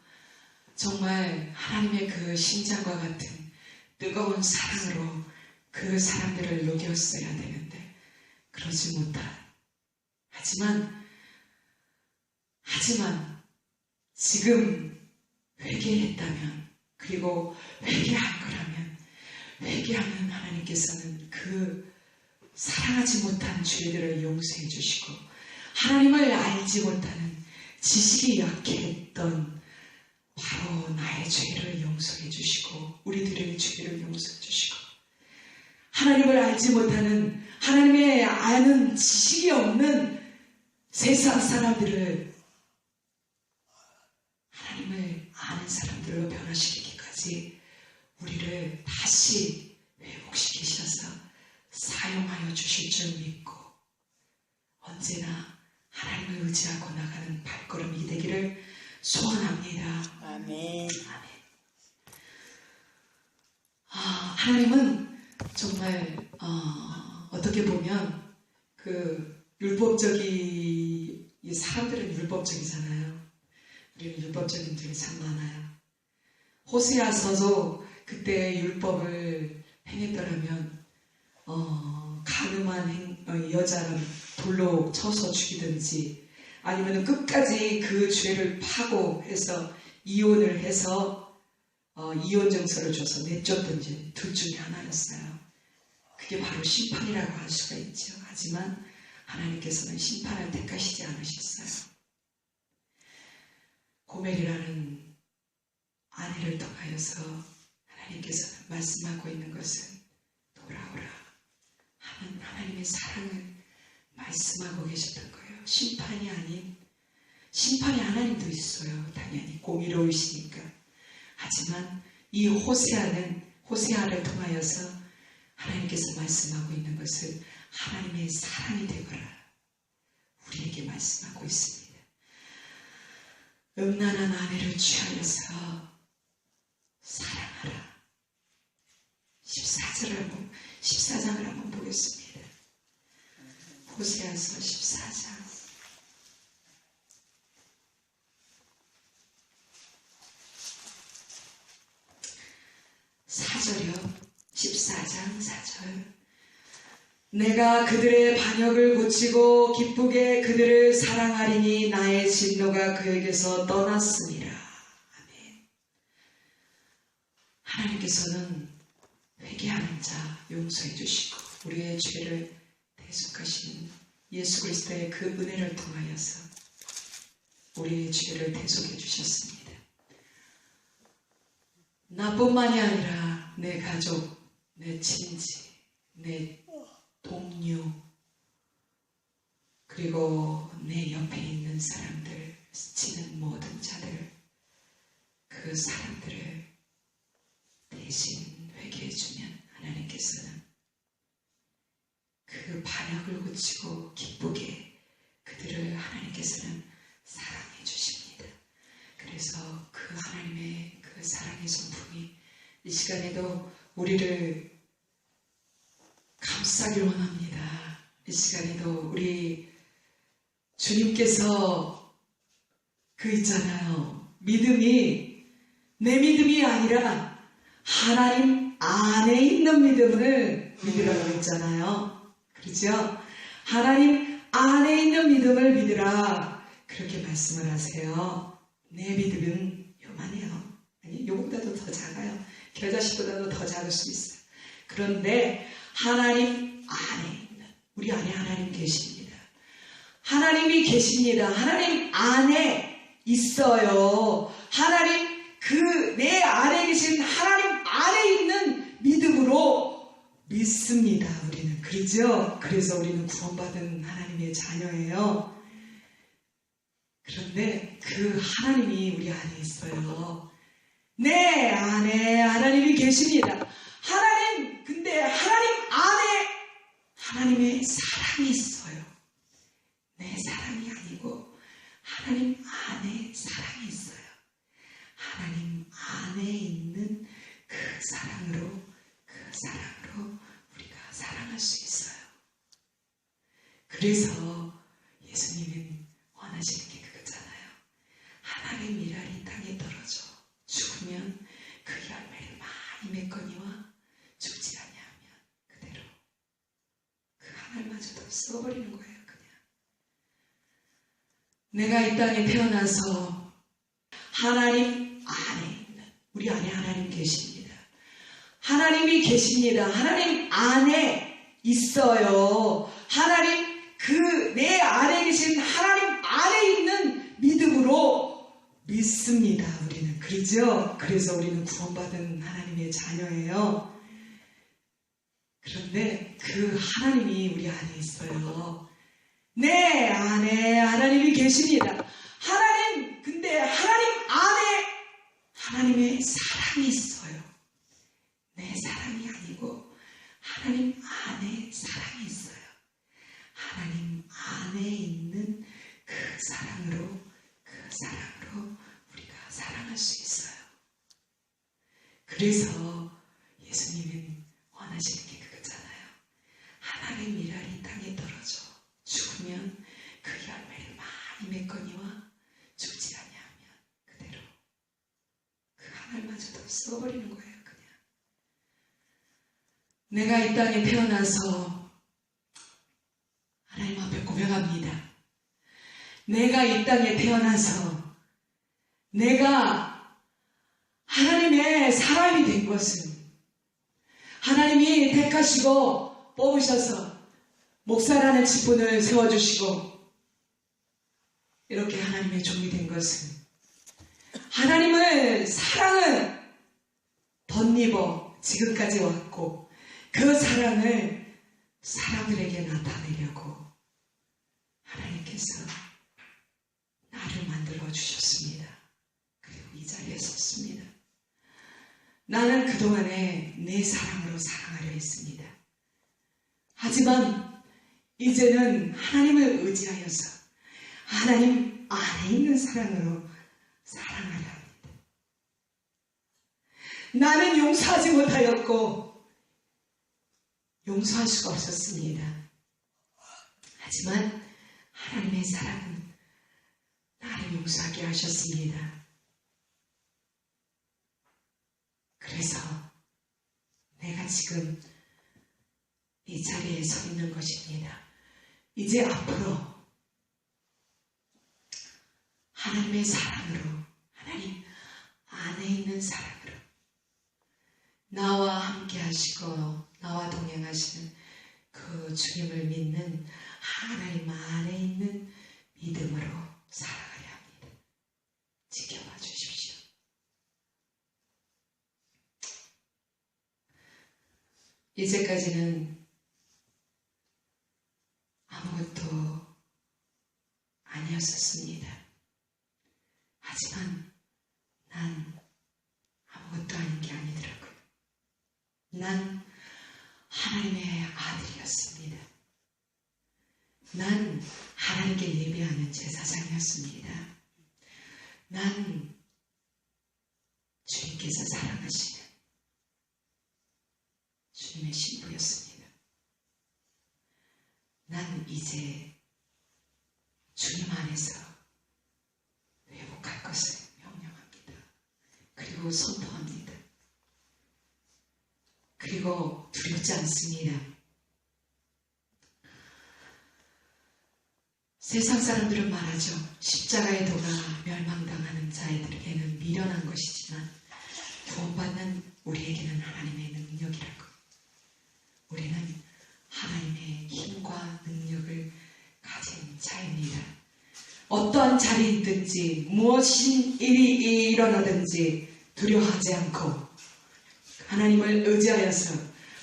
정말 하나님의 그 심장과 같은 뜨거운 사랑으로 그 사람들을 녹였어야 되는데 그러지 못한, 하지만 지금 회개했다면, 그리고 회개할 거라면, 회개하면 하나님께서는 그 사랑하지 못한 죄들을 용서해 주시고, 하나님을 알지 못하는 지식이 약했던 바로 나의 죄를 용서해 주시고, 우리들의 죄를 용서해 주시고, 하나님을 알지 못하는, 하나님의 아는 지식이 없는 세상 사람들을 하나님을 아는 사람들로 변화시키기까지 우리를 다시 회복시키셔서 사용하여 주실 줄 믿고 언제나 하나님을 의지하고 나가는 발걸음이 되기를 소원합니다. 아멘. 하나님은 정말 어떻게 보면 그 율법적인 사람들은 율법적이잖아요. 우리는 율법적인 들이 참 많아요. 호세아서도 그때 율법을 행했더라면 가늠한 여자를 돌로 쳐서 죽이든지 아니면 끝까지 그 죄를 파고해서 이혼을 해서 이혼 증서를 줘서 내쫓든지 둘 중에 하나였어요. 그게 바로 심판이라고 할 수가 있죠. 하지만 하나님께서는 심판을 택하시지 않으셨어요. 고멜이라는 아내를 통하여서 하나님께서는 말씀하고 있는 것은 돌아오라 하는 하나님의 사랑을 말씀하고 계셨던 거예요. 심판이 아닌, 심판이 하나님도 있어요. 당연히 공의로우시니까. 하지만 이 호세아를 통하여서 하나님께서 말씀하고 있는 것은 하나님의 사랑이 되거라 우리에게 말씀하고 있습니다. 음란한 아내를 취하여서 사랑하라. 14장을 한번 보겠습니다. 호세아서 14장. 4절이요. 14장 4절. 내가 그들의 반역을 고치고 기쁘게 그들을 사랑하리니 나의 진노가 그에게서 떠났습니다. 아멘. 하나님께서는 회개하는 자 용서해 주시고 우리의 죄를 대속하신 예수 그리스도의 그 은혜를 통하여서 우리의 죄를 대속해 주셨습니다. 나뿐만이 아니라 내 가족, 내 친지, 내 동료, 그리고 내 옆에 있는 사람들, 스치는 모든 자들, 그 사람들을 대신 회개해주면 하나님께서는 그 반역을 고치고 기쁘게 그들을 하나님께서는 사랑해 주십니다. 그래서 그 하나님의 그 사랑의 성품이 이 시간에도 우리를 감싸길 원합니다. 이 시간에도 우리 주님께서 그 있잖아요. 믿음이 내 믿음이 아니라 하나님 안에 있는 믿음을 믿으라고 했잖아요. 그렇죠? 하나님 안에 있는 믿음을 믿으라. 그렇게 말씀을 하세요. 내 믿음은 요만해요. 아니, 요것보다도 더 작아요. 겨자씨보다도 더 작을 수 있어요. 그런데 하나님 안에 있는, 우리 안에 하나님 계십니다. 하나님이 계십니다. 하나님 안에 있어요. 하나님 내 안에 계신 하나님 안에 있는 믿음으로 믿습니다. 우리는 그렇죠? 그래서 우리는 구원받은 하나님의 자녀예요. 그런데 그 하나님이 우리 안에 있어요. 내 안에 하나님이 계십니다. 근데 하나님 안에 하나님의 사랑이 있어요. 내 사랑이 아니고 하나님 안에 사랑이 있어요. 하나님 안에 있는 그 사랑으로 우리가 사랑할 수 있어요. 그래서 예수님은 원하시는 게 그거잖아요. 하나님의 미랄이 땅에 떨어져 죽으면 그 열매를 많이 맺거니와 죽지 아니하면 그대로 그 하늘마저도 써버리는 거예요. 그냥 내가 이 땅에 태어나서 하나님 안에 있는, 우리 안에 하나님 계십니다. 하나님이 계십니다. 하나님 안에 있어요. 하나님, 내 안에 계신 하나님 안에 있는 믿음으로 믿습니다. 우리는. 그렇죠? 그래서 우리는 구원받은 하나님의 자녀예요. 그런데 그 하나님이 우리 안에 있어요. 내 안에 하나님이 계십니다. 근데 하나님 안에 하나님의 사랑이 있어요. 내 사랑이 아니고 하나님 안에 사랑이 있어요. 하나님 안에 있는 그 사랑으로 우리가 사랑할 수 있어요. 그래서 예수님은 원하시는 게 그거잖아요. 하나님의 미랄이 땅에 떨어져 죽으면 그 열매를 많이 맺거니와 죽지 아니하면 그대로 그 하늘마저도 썩어버리는 거예요. 그냥 내가 이 땅에 태어나서 하나님 앞에 고백합니다. 내가 이 땅에 태어나서 내가 하나님의 사람이 된 것은 하나님이 택하시고 뽑으셔서 목사라는 직분을 세워주시고 이렇게 하나님의 종이 된 것은 하나님의 사랑을 덧입어 지금까지 왔고 그 사랑을 사람들에게 나타내려고 하나님께서 나를 만들어 주셨습니다. 그리고 이 자리에 섰습니다. 나는 그동안에 내 사랑으로 사랑하려 했습니다. 하지만 이제는 하나님을 의지하여서 하나님 안에 있는 사랑으로 사랑하려 합니다. 나는 용서하지 못하였고 용서할 수가 없었습니다. 하지만 하나님의 사랑은 나를 용서하게 하셨습니다. 그래서 내가 지금 이 자리에 서 있는 것입니다. 이제 앞으로 하나님의 사랑으로, 하나님 안에 있는 사랑으로 나와 함께 하시고 나와 동행하시는 그 주님을 믿는 하나님 안에 있는 믿음으로 살아가려 합니다. 지켜봐 주십시오. 이제까지는 아무것도 아니었었습니다. 하지만 난 아무것도 아닌 게 아니더라고요. 난 하나님의 아들이었습니다. 난 하나님께 예배하는 제사장이었습니다. 난 주님께서 사랑하시는 주님의 신부였습니다. 난 이제 주님 안에서 회복할 것을 명령합니다. 그리고 선포합니다. 그리고 두렵지 않습니다. 세상 사람들은 말하죠. 십자가의 도가 멸망당하는 자들에게는 미련한 것이지만 구원받는 우리에게는 하나님의 능력이라고. 우리는 하나님의 힘과 능력을 가진 자입니다. 어떠한 자리이든지 무엇인 일이 일어나든지 두려워하지 않고 하나님을 의지하여서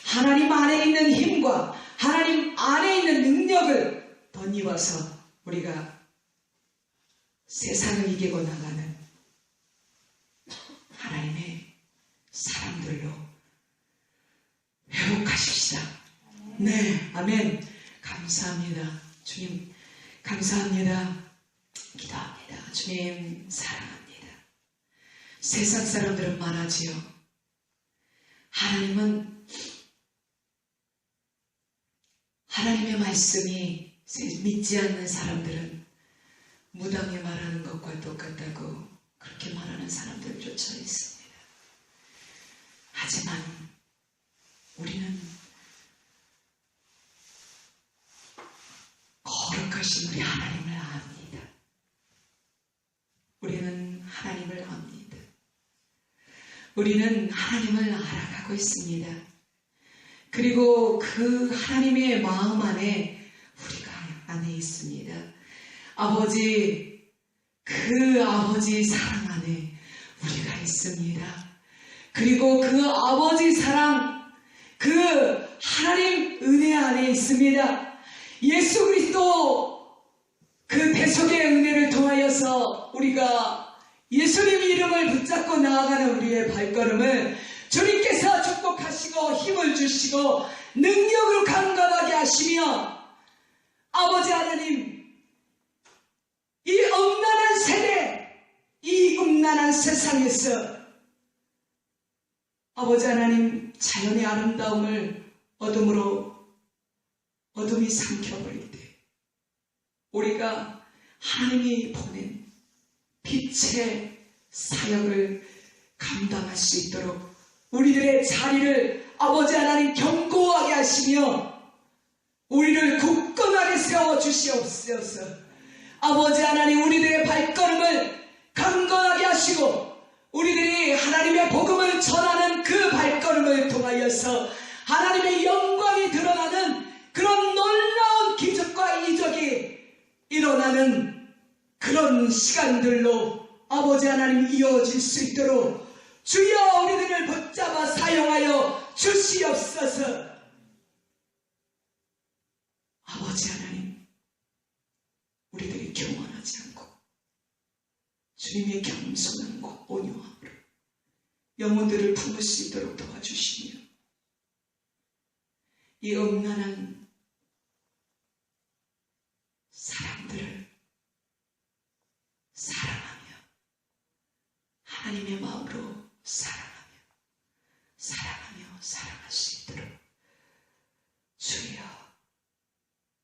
하나님 안에 있는 힘과 하나님 안에 있는 능력을 덧입어서 우리가 세상을 이기고 나가는 하나님의 사람들로 회복하십시다. 네, 아멘. 감사합니다. 주님, 감사합니다. 기도합니다. 주님, 사랑합니다. 세상 사람들은 말하지요. 하나님의 말씀이 믿지 않는 사람들은 무당이 말하는 것과 똑같다고 그렇게 말하는 사람들조차 있습니다. 하지만 우리는 거룩하신 우리 하나님을 압니다. 우리는 하나님을 압니다. 우리는 하나님을 알아가고 있습니다. 그리고 그 하나님의 마음 안에 우리가 안에 있습니다. 아버지, 그 아버지 사랑 안에 우리가 있습니다. 그리고 그 아버지 사랑, 그 하나님 은혜 안에 있습니다. 예수 그리스도 그 대속의 은혜를 통하여서 우리가 예수님 이름을 붙잡고 나아가는 우리의 발걸음을 주님께서 축복하시고 힘을 주시고 능력으로 강건하게 하시며, 아버지 하나님, 이 음란한 세대, 이 음란한 세상에서 아버지 하나님 자연의 아름다움을 어둠이 삼켜버릴 때 우리가 하나님이 보낸 빛의 사역을 감당할 수 있도록 우리들의 자리를 아버지 하나님 견고하게 하시며 우리를 굳건하게 세워주시옵소서. 아버지 하나님, 우리들의 발걸음을 강건하게 하시고 우리들이 하나님의 복음을 전하는 그 발걸음을 통하여서 하나님의 영광이 드러나는 그런 놀라운 기적과 이적이 일어나는 그런 시간들로 아버지 하나님 이어질 수 있도록 주여 우리들을 붙잡아 사용하여 주시옵소서. 아버지 하나님, 우리들이 교만하지 않고 주님의 겸손함과 온유함으로 영혼들을 품을 수 있도록 도와주시며 이 음란한 사람들을 사랑하며 하나님의 마음으로 사랑하며 사랑할 수 있도록 주여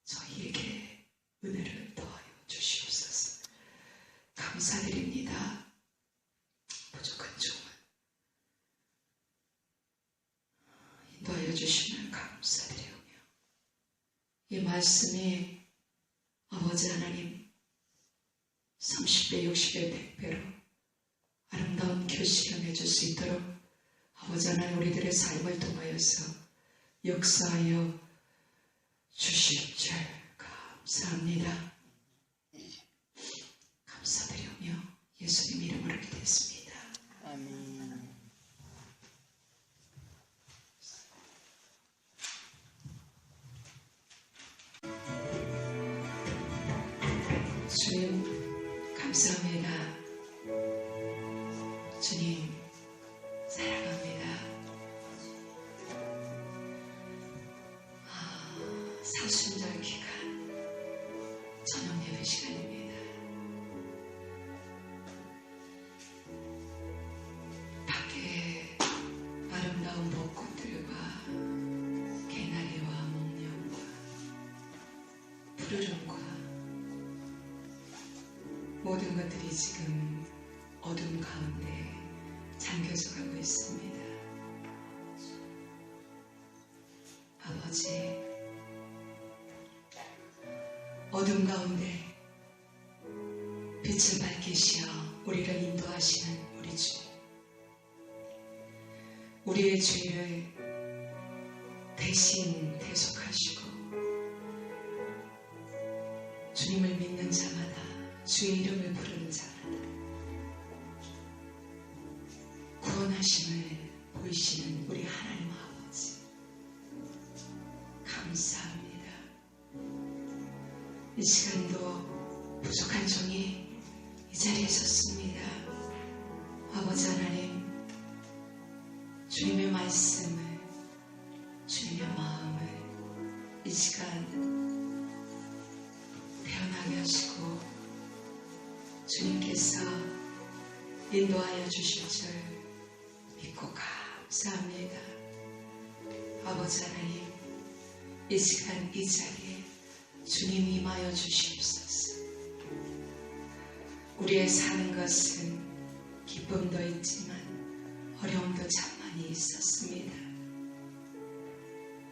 저희에게 은혜를 더하여 주시옵소서. 감사드립니다. 부족한 종을 인도하여 주시면 감사드리오며 이 말씀이 아버지 하나님 30배, 60배, 100배로 아름다운 결실을 맺을 수 있도록 아버지 하나님 우리들의 삶을 통하여서 역사하여 주실 줄 감사합니다. 감사드리오며 예수님 이름으로 기도했습니다. 아멘. 주님 감사합니다. 주님 사랑합니다. 사순절 기간 저녁 예배 시간입니다. 밖에 아름다운 벚꽃들과 개나리와 목련과 푸르름과 모든 것들이 지금 어둠 가운데 잠겨져 가고 있습니다. 아버지, 어둠 가운데 빛을 밝히시어 우리를 인도하시는 우리 주님, 우리의 죄를 대신 대속하시고 주님을 믿는 자마다, 주의 이름을 부르는 자마다 구원하심을 보이시는 우리 하나님 아버지 감사합니다. 이 시간도 부족한 종이 이 자리에 섰습니다. 아버지 하나님, 주님의 말씀을, 주님의 마음을 이 시간 태어나게 하시고 주님께서 인도하여 주실 줄 믿고 감사합니다. 아버지 하나님, 이 시간 이 자리에 주님 임하여 주시옵소서. 우리의 사는 것은 기쁨도 있지만 어려움도 참 많이 있었습니다.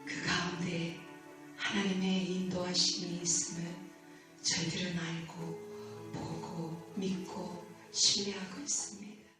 그 가운데 하나님의 인도하심이 있음을 저희들은 알고 보고 믿고 신뢰하고 있습니다.